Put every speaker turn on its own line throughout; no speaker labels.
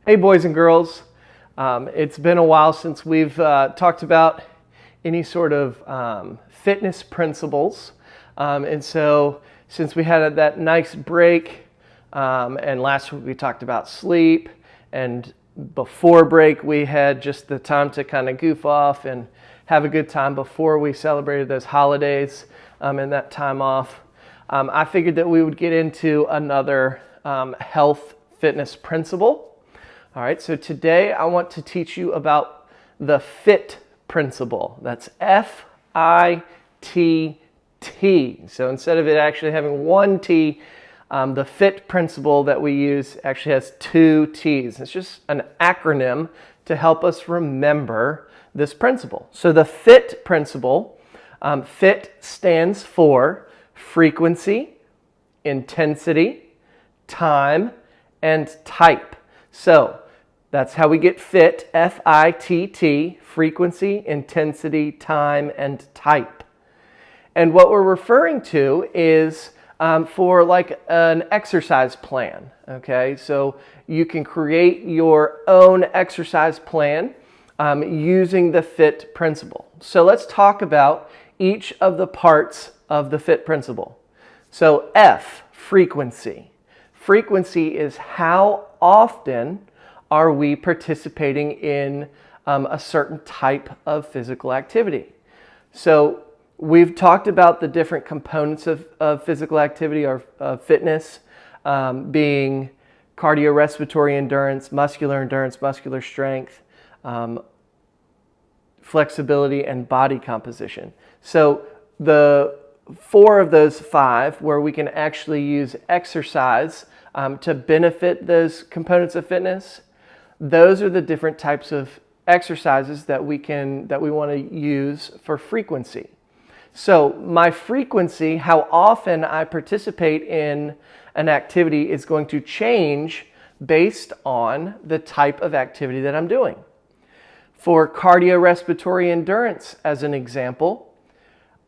Hey boys and girls, it's been a while since we've talked about any sort of fitness principles, and so since we had that nice break, and last week we talked about sleep, and before break we had just the time to kind of goof off and have a good time before we celebrated those holidays and that time off. I figured that we would get into another health fitness principle. All right, so today I want to teach you about the FITT principle. That's F-I-T-T. So instead of it actually having one T, the FITT principle that we use actually has two T's. It's just an acronym to help us remember this principle. So the FITT principle, FITT stands for frequency, intensity, time, and type. So that's how we get FITT, F-I-T-T, frequency, intensity, time, and type. And what we're referring to is for like an exercise plan, okay? So you can create your own exercise plan using the FITT principle. So let's talk about each of the parts of the FITT principle. So F, frequency. Frequency is how often are we participating in a certain type of physical activity. So we've talked about the different components of physical activity or fitness being cardiorespiratory endurance, muscular strength, flexibility, and body composition. So the four of those five where we can actually use exercise to benefit those components of fitness, those are the different types of exercises that we want to use for frequency. So my frequency, how often I participate in an activity, is going to change based on the type of activity that I'm doing. For cardiorespiratory endurance, as an example,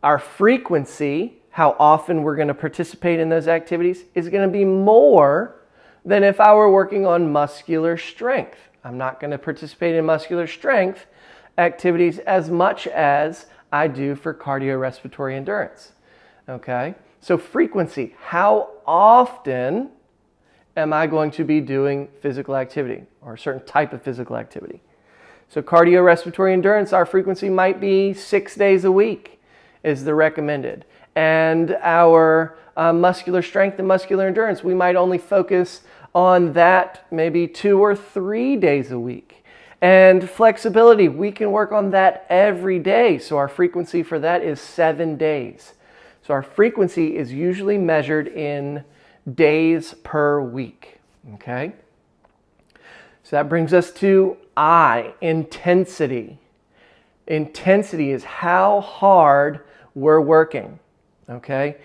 our frequency, how often we're going to participate in those activities, is going to be more than if I were working on muscular strength. I'm not going to participate in muscular strength activities as much as I do for cardiorespiratory endurance. Okay? So frequency, how often am I going to be doing physical activity or a certain type of physical activity? So cardiorespiratory endurance, our frequency might be 6 days a week is the recommended. And our muscular strength and muscular endurance, we might only focus on that maybe 2 or 3 days a week. And flexibility, we can work on that every day. So our frequency for that is 7 days. So our frequency is usually measured in days per week. Okay? So that brings us to I, intensity. Intensity is how hard we're working. Okay?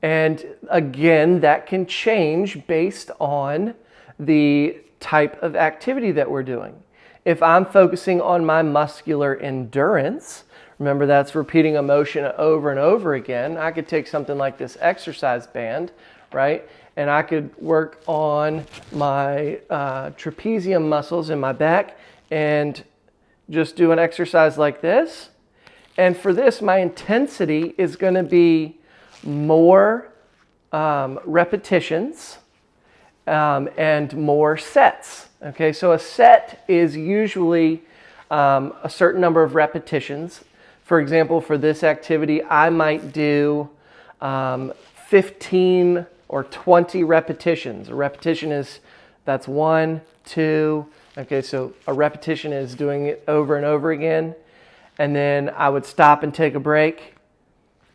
And again, that can change based on the type of activity that we're doing. If I'm focusing on my muscular endurance, remember that's repeating a motion over and over again, I could take something like this exercise band, right? And I could work on my trapezium muscles in my back and just do an exercise like this. And for this, my intensity is going to be more repetitions and more sets. Okay, so a set is usually a certain number of repetitions. For example, for this activity, I might do 15 or 20 repetitions. A repetition is, that's 1, 2. Okay, so a repetition is doing it over and over again. And then I would stop and take a break.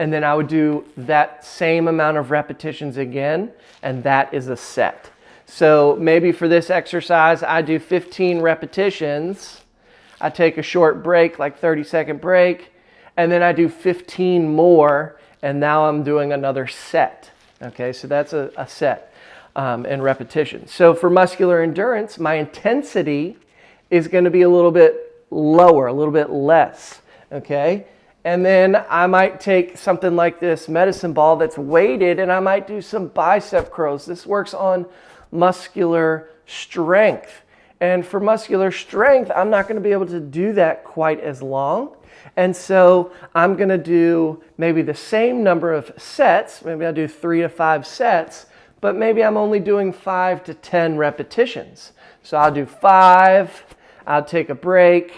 And then I would do that same amount of repetitions again, and that is a set. So maybe for this exercise, I do 15 repetitions. I take a short break, like 30-second break, and then I do 15 more, and now I'm doing another set. Okay, so that's a set and repetition. So for muscular endurance, my intensity is going to be a little bit lower, a little bit less. Okay? And then I might take something like this medicine ball that's weighted, and I might do some bicep curls. This works on muscular strength. And for muscular strength, I'm not going to be able to do that quite as long. And so I'm going to do maybe the same number of sets. Maybe I'll do 3 to 5 sets, but maybe I'm only doing 5 to 10 repetitions. So I'll do 5, I'll take a break,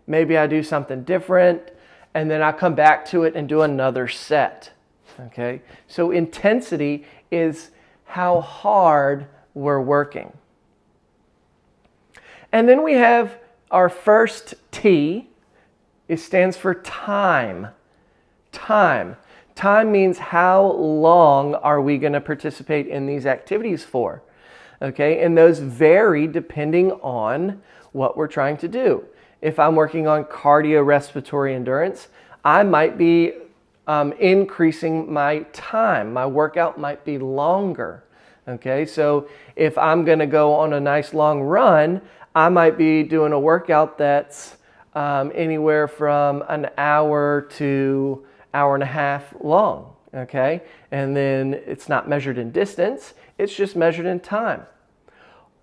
maybe I do something different, and then I'll come back to it and do another set. Okay? So intensity is how hard we're working. And then we have our first T. It stands for time. Time. Time means how long are we going to participate in these activities for? Okay, and those vary depending on what we're trying to do. If I'm working on cardiorespiratory endurance, I might be increasing my time. My workout might be longer. Okay, so if I'm going to go on a nice long run, I might be doing a workout that's anywhere from an hour to hour and a half long. Okay, and then it's not measured in distance, it's just measured in time.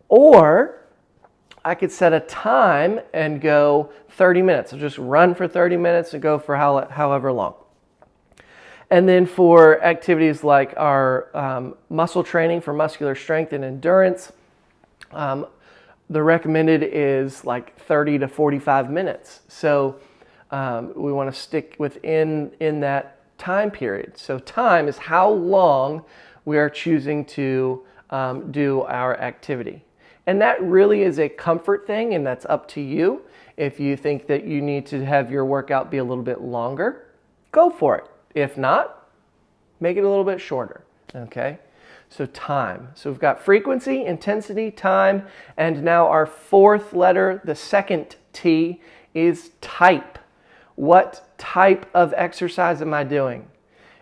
Or I could set a time and go 30 minutes. I'll just run for 30 minutes and go for however long. And then for activities like our muscle training for muscular strength and endurance, the recommended is like 30 to 45 minutes. So we want to stick within that time period. So time is how long we are choosing to do our activity. And that really is a comfort thing, and that's up to you. If you think that you need to have your workout be a little bit longer, go for it. If not, make it a little bit shorter, okay? So time. So we've got frequency, intensity, time, and now our fourth letter, the second T, is type. What type of exercise am I doing?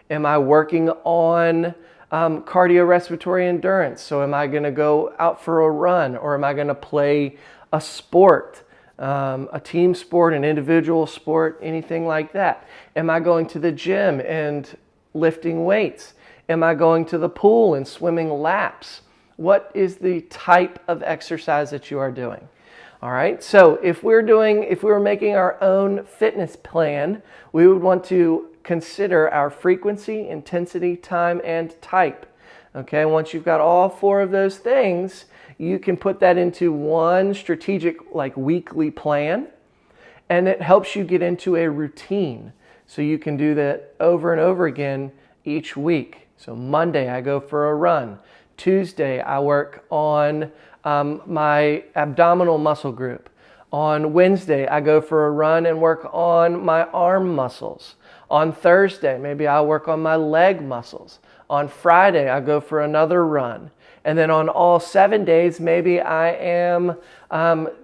Am I working on cardiorespiratory endurance? So am I going to go out for a run, or am I going to play a sport, a team sport, an individual sport, anything like that? Am I going to the gym and lifting weights? Am I going to the pool and swimming laps? What is the type of exercise that you are doing? All right, so if we were making our own fitness plan, we would want to consider our frequency, intensity, time, and type. Okay, once you've got all 4 of those things, you can put that into one strategic, like weekly plan, and it helps you get into a routine. So you can do that over and over again each week. So Monday, I go for a run. Tuesday, I work on my abdominal muscle group. On Wednesday, I go for a run and work on my arm muscles. On Thursday, maybe I'll work on my leg muscles. On Friday, I go for another run. And then on all 7 days, maybe I am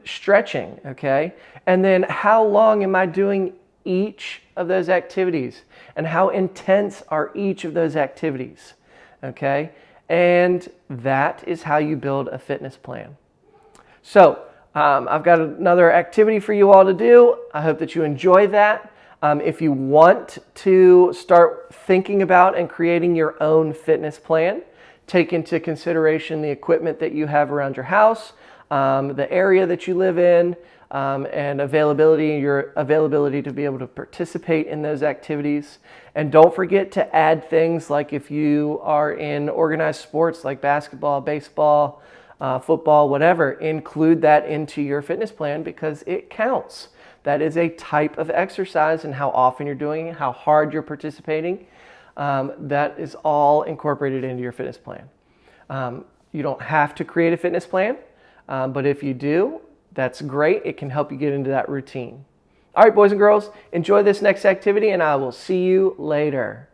stretching, okay? And then how long am I doing each of those activities? And how intense are each of those activities, okay? And that is how you build a fitness plan. So I've got another activity for you all to do. I hope that you enjoy that. If you want to start thinking about and creating your own fitness plan, take into consideration the equipment that you have around your house, the area that you live in, and your availability to be able to participate in those activities. And don't forget to add things like if you are in organized sports like basketball, baseball, football, whatever, include that into your fitness plan because it counts. That is a type of exercise, and how often you're doing it, how hard you're participating, that is all incorporated into your fitness plan. You don't have to create a fitness plan, but if you do, that's great. It can help you get into that routine. All right, boys and girls, enjoy this next activity, and I will see you later.